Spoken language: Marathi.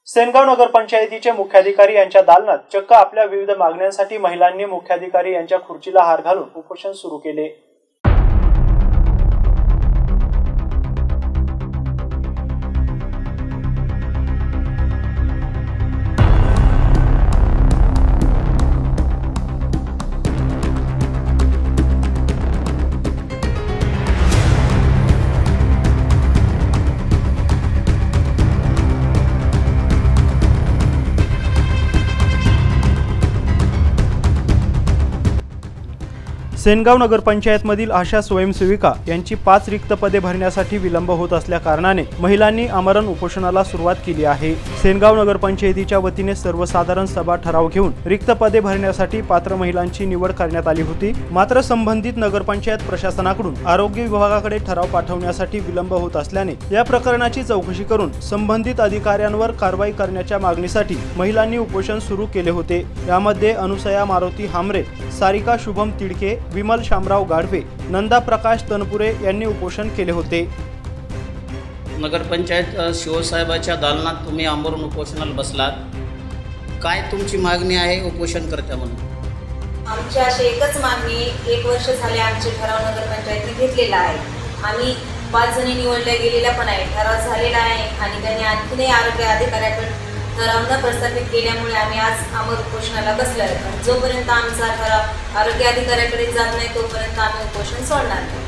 सेनगाव नगरपंचायतीचे मुख्याधिकारी यांच्या दालनात चक्क आपल्या विविध मागण्यांसाठी महिलांनी मुख्याधिकारी यांच्या खुर्चीला हार घालून उपोषण सुरू केले। सेनगाव नगरपंचायतमधील आशा स्वयंसेविका यांची 5 रिक्त पदे भरण्यासाठी विलंब होत असल्या कारणाने महिलांनी आमरण उपोषणाला सुरुवात केली आहे। सेनगाव नगरपंचायतीच्या वतीने सर्वसाधारण सभा ठराव घेऊन रिक्त पदे भरण्यासाठी पात्र महिलांची निवड करण्यात आली होती। मात्र संबंधित नगरपंचायत प्रशासनाकडून आरोग्य विभागाकडे ठराव पाठवण्यासाठी विलंब होत असल्याने या प्रकरणाची चौकशी करून संबंधित अधिकाऱ्यांवर कारवाई करण्याच्या मागणीसाठी महिलांनी उपोषण सुरू केले होते। यामध्ये अनुसया मारुती हामरे, सारिका शुभम तिडके, विमल शामराव गाढवे, नंदा प्रकाश तनपुरे यांनी उपोषण केले होते। नगरपंचायत शिवसाहेबाच्या दालनात तुम्ही आमरण उपोषणाला बसलात, काय तुमची मागणी आहे उपोषणकर्त्या म्हणून? आमची अशी एकच मागणी, 1 वर्ष झाले आमचे ठराव नगरपंचायतीने घेतलेला आहे। आम्ही 5 जणी निवडल्या गेलेल्या पण आहे, ठराव झालेला आहे आणि त्यांनी आणखीनही आरोग्य अधिकाऱ्याकडे ठराव न प्रस्थापित केल्यामुळे आम्ही आज आमरण उपोषणाला बसलो आहे। जोपर्यंत आमचा ठराव आरोग्य अधिकाऱ्याकडे जात नाही तोपर्यंत आम्ही उपोषण सोडणार नाही।